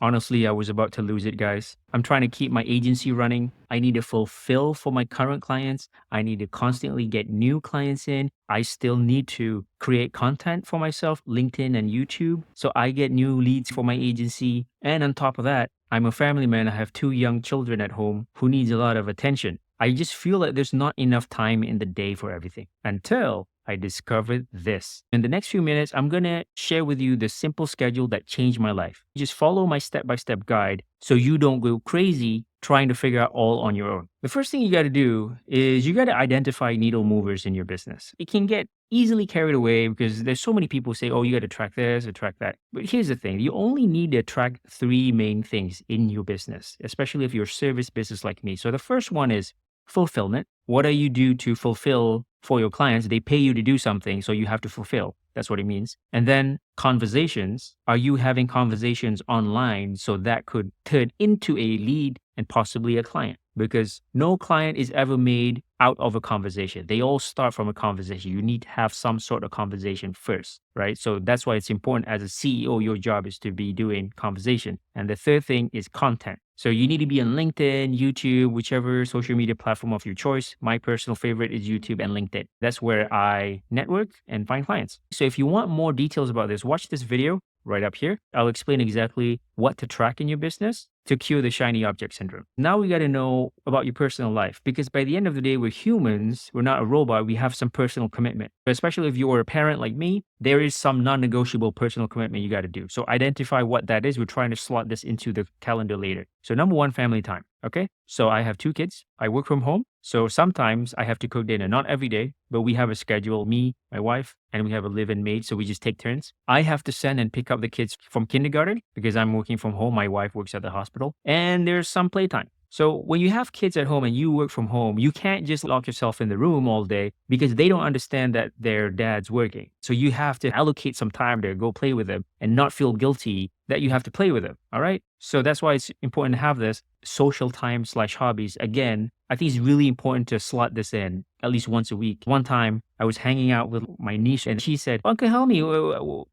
Honestly, I was about to lose it, guys. I'm trying to keep my agency running. I need to fulfill for my current clients. I need to constantly get new clients in. I still need to create content for myself, LinkedIn and YouTube. So I get new leads for my agency. And on top of that, I'm a family man. I have two young children at home who needs a lot of attention. I just feel like there's not enough time in the day for everything until I discovered this. In the next few minutes, I'm going to share with you the simple schedule that changed my life. Just follow my step-by-step guide so you don't go crazy trying to figure out all on your own. The first thing you got to do is you got to identify needle movers in your business. It can get easily carried away because there's so many people say, oh, you got to track this or track that. But here's the thing. You only need to track three main things in your business, especially if you're a service business like me. So the first one is fulfillment. What do you do to fulfill for your clients? They pay you to do something, so you have to fulfill. That's what it means. And then conversations. Are you having conversations online so that could turn into a lead and possibly a client? Because no client is ever made out of a conversation. They all start from a conversation. You need to have some sort of conversation first, right? So that's why it's important as a CEO, your job is to be doing conversation. And the third thing is content. So you need to be on LinkedIn, YouTube, whichever social media platform of your choice. My personal favorite is YouTube and LinkedIn. That's where I network and find clients. So if you want more details about this, watch this video right up here. I'll explain exactly what to track in your business to cure the shiny object syndrome. Now we got to know about your personal life because by the end of the day, we're humans. We're not a robot. We have some personal commitment. Especially if you're a parent like me, there is some non-negotiable personal commitment you got to do. So identify what that is. We're trying to slot this into the calendar later. So number one, family time. Okay. So I have two kids. I work from home. So sometimes I have to cook dinner, not every day, but we have a schedule, me, my wife, and we have a live-in maid. So we just take turns. I have to send and pick up the kids from kindergarten because I'm working from home. My wife works at the hospital and there's some playtime. So when you have kids at home and you work from home, you can't just lock yourself in the room all day because they don't understand that their dad's working. So you have to allocate some time to go play with them and not feel guilty that you have to play with them. All right. So that's why it's important to have this social time / hobbies. Again, I think it's really important to slot this in at least once a week. One time I was hanging out with my niece and she said, Uncle Helmy,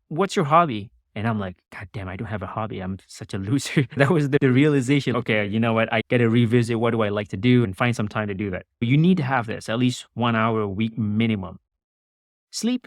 what's your hobby? And I'm like, God damn, I don't have a hobby. I'm such a loser. That was the realization. Okay, you know what? I got to revisit what do I like to do and find some time to do that. But you need to have this at least 1 hour a week minimum. Sleep.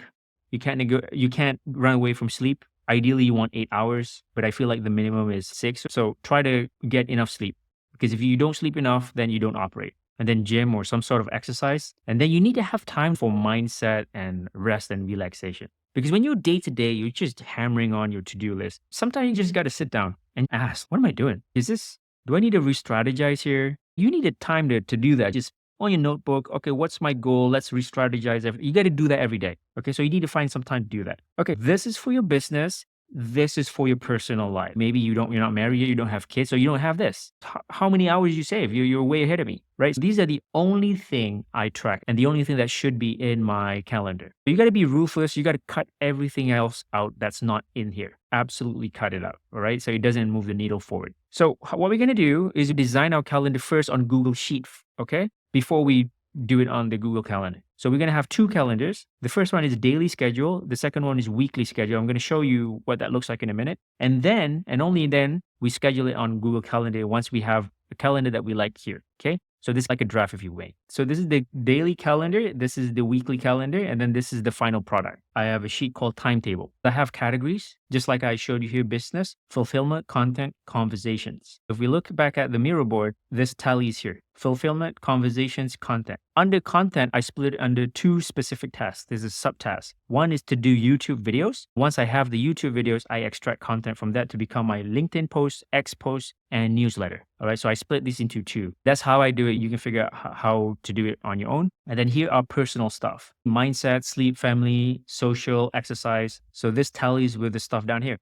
You can't run away from sleep. Ideally, you want 8 hours, but I feel like the minimum is 6. So try to get enough sleep because if you don't sleep enough, then you don't operate. And then gym or some sort of exercise. And then you need to have time for mindset and rest and relaxation. Because when you're day to day, you're just hammering on your to-do list. Sometimes you just got to sit down and ask, what am I doing? Do I need to re-strategize here? You need a time to do that. Just on your notebook, okay, what's my goal? Let's re-strategize. You got to do that every day. Okay, so you need to find some time to do that. Okay, this is for your business. This is for your personal life. Maybe you're not married yet, you don't have kids, so you don't have this. How many hours you save? You're way ahead of me, right? So these are the only thing I track and the only thing that should be in my calendar. You got to be ruthless. You got to cut everything else out that's not in here. Absolutely cut it out, all right? So it doesn't move the needle forward. So what we're going to do is design our calendar first on Google Sheet, okay? Before we do it on the Google Calendar. So we're going to have two calendars. The first one is daily schedule. The second one is weekly schedule. I'm going to show you what that looks like in a minute. And then, and only then, we schedule it on Google Calendar once we have a calendar that we like here. Okay. So this is like a draft if you wait. So this is the daily calendar. This is the weekly calendar. And then this is the final product. I have a sheet called timetable. I have categories, just like I showed you here, business, fulfillment, content, conversations. If we look back at the mirror board, this tallies here. Fulfillment, conversations, content. Under content, I split it under two specific tasks. There's a subtask. One is to do YouTube videos. Once I have the YouTube videos, I extract content from that to become my LinkedIn post, X post, and newsletter. All right, so I split these into two. That's how I do it. You can figure out how to do it on your own. And then here are personal stuff. Mindset, sleep, family, social, exercise. So this tallies with the stuff down here.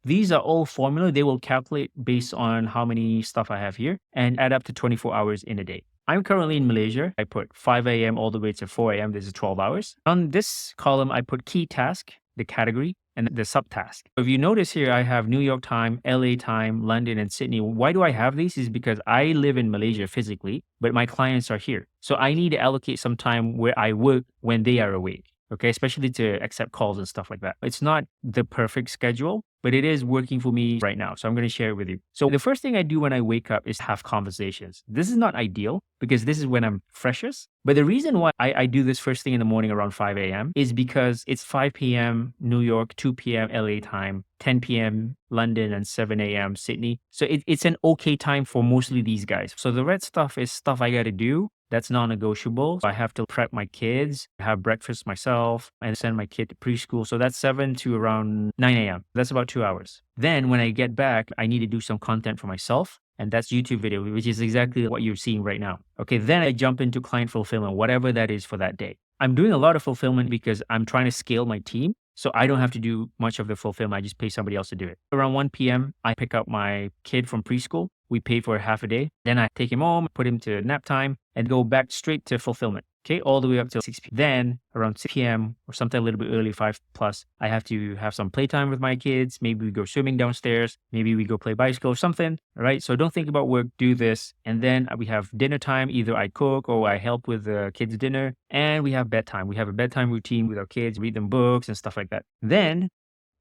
These are all formula. They will calculate based on how many stuff I have here and add up to 24 hours in a day. I'm currently in Malaysia. I put 5 a.m. all the way to 4 a.m. This is 12 hours. On this column, I put key task, the category, and the subtask. If you notice here, I have New York time, LA time, London, and Sydney. Why do I have these? Is because I live in Malaysia physically, but my clients are here. So I need to allocate some time where I work when they are awake. okay, especially to accept calls and stuff like that. It's not the perfect schedule, but it is working for me right now. So I'm going to share it with you. So the first thing I do when I wake up is have conversations. This is not ideal because this is when I'm freshest. But the reason why I do this first thing in the morning around 5 a.m. is because it's 5 p.m. New York, 2 p.m. LA time, 10 p.m. London, and 7 a.m. Sydney. So it's an okay time for mostly these guys. So the red stuff is stuff I got to do. That's non-negotiable. So I have to prep my kids, have breakfast myself, and send my kid to preschool. So that's 7 to around 9 a.m. That's about 2 hours. Then when I get back, I need to do some content for myself. And that's YouTube video, which is exactly what you're seeing right now. Okay, then I jump into client fulfillment, whatever that is for that day. I'm doing a lot of fulfillment because I'm trying to scale my team. So I don't have to do much of the fulfillment. I just pay somebody else to do it. Around 1 p.m., I pick up my kid from preschool. We pay for half a day. Then I take him home, put him to nap time, and go back straight to fulfillment. Okay, all the way up till 6 p.m. Then around 6 p.m. or something a little bit early, 5 plus, I have to have some playtime with my kids. Maybe we go swimming downstairs. Maybe we go play bicycle or something. All right, so don't think about work, do this. And then we have dinner time. Either I cook or I help with the kids' dinner. And we have bedtime. We have a bedtime routine with our kids, read them books and stuff like that. Then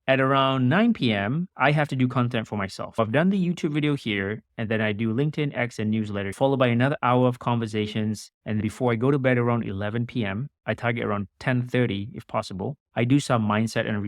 at around 9 p.m., I have to do content for myself. I've done the YouTube video here, and then I do LinkedIn, X, and newsletter, followed by another hour of conversations. And before I go to bed around 11 p.m., I target around 10:30 if possible. I do some mindset and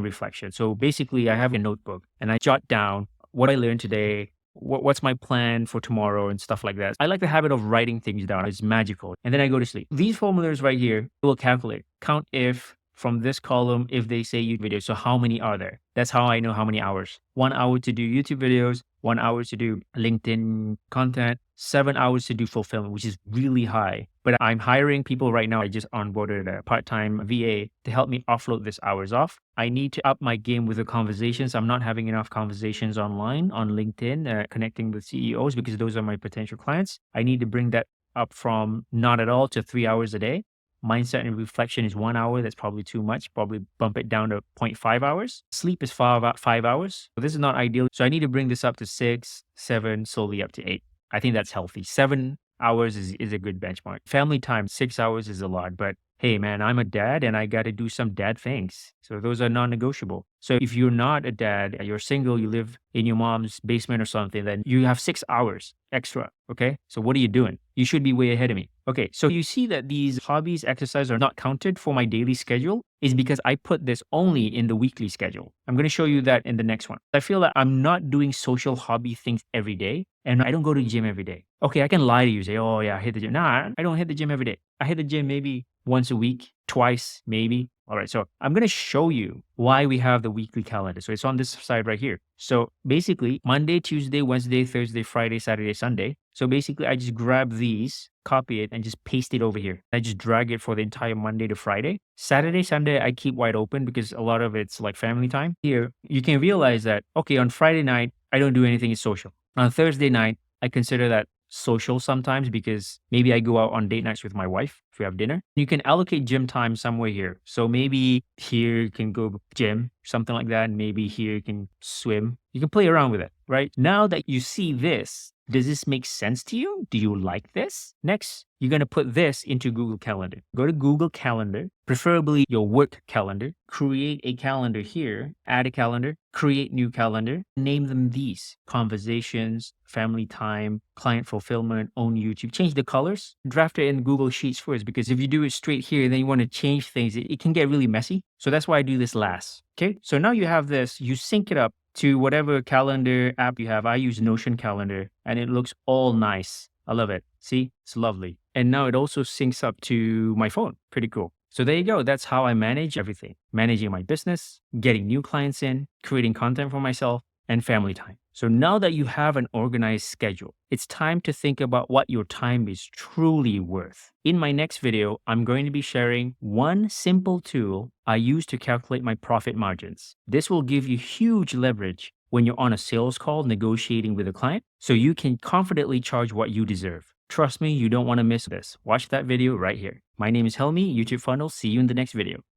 reflection. So basically, I have a notebook and I jot down what I learned today, what's my plan for tomorrow and stuff like that. I like the habit of writing things down. It's magical. And then I go to sleep. These formulas right here will calculate, count if, from this column, if they say YouTube videos. So how many are there? That's how I know how many hours. 1 hour to do YouTube videos, 1 hour to do LinkedIn content, 7 hours to do fulfillment, which is really high. But I'm hiring people right now. I just onboarded a part-time VA to help me offload this hours off. I need to up my game with the conversations. I'm not having enough conversations online on LinkedIn, connecting with CEOs because those are my potential clients. I need to bring that up from not at all to 3 hours a day. Mindset and reflection is 1 hour. That's probably too much. Probably bump it down to 0.5 hours. Sleep is 5 hours. So this is not ideal. So I need to bring this up to 6, 7, slowly up to 8. I think that's healthy. 7 hours is a good benchmark. Family time, 6 hours is a lot. But hey, man, I'm a dad and I got to do some dad things. So those are non-negotiable. So if you're not a dad, you're single, you live in your mom's basement or something, then you have 6 hours extra. Okay. So what are you doing? You should be way ahead of me. Okay. So you see that these hobbies, exercise are not counted for my daily schedule is because I put this only in the weekly schedule. I'm going to show you that in the next one. I feel that I'm not doing social hobby things every day and I don't go to the gym every day. Okay. I can lie to you, say, oh yeah, I hit the gym. Nah, I don't hit the gym every day. I hit the gym maybe once a week, twice, maybe. All right, so I'm going to show you why we have the weekly calendar. So it's on this side right here. So basically Monday, Tuesday, Wednesday, Thursday, Friday, Saturday, Sunday. So basically I just grab these, copy it and just paste it over here. I just drag it for the entire Monday to Friday. Saturday, Sunday, I keep wide open because a lot of it's like family time. Here, you can realize that, okay, on Friday night, I don't do anything social. On Thursday night, I consider that social sometimes because maybe I go out on date nights with my wife if we have dinner. You can allocate gym time somewhere here. So maybe here you can go gym, something like that. And maybe here you can swim. You can play around with it, right? Now that you see this, does this make sense to you? Do you like this? Next, you're going to put this into Google Calendar. Go to Google Calendar, preferably your work calendar. Create a calendar here, add a calendar, create new calendar, name them these: conversations, family time, client fulfillment, own YouTube. Change the colors, draft it in Google Sheets first, because if you do it straight here, then you want to change things, it can get really messy. So that's why I do this last. Okay, so now you have this, you sync it up to whatever calendar app you have. I use Notion calendar and it looks all nice. I love it. See, it's lovely. And now it also syncs up to my phone. Pretty cool. So there you go. That's how I manage everything. Managing my business, getting new clients in, creating content for myself, and family time. So now that you have an organized schedule, it's time to think about what your time is truly worth. In my next video, I'm going to be sharing one simple tool I use to calculate my profit margins. This will give you huge leverage when you're on a sales call negotiating with a client, so you can confidently charge what you deserve. Trust me, you don't want to miss this. Watch that video right here. My name is Helmi, YouTube Funnel. See you in the next video.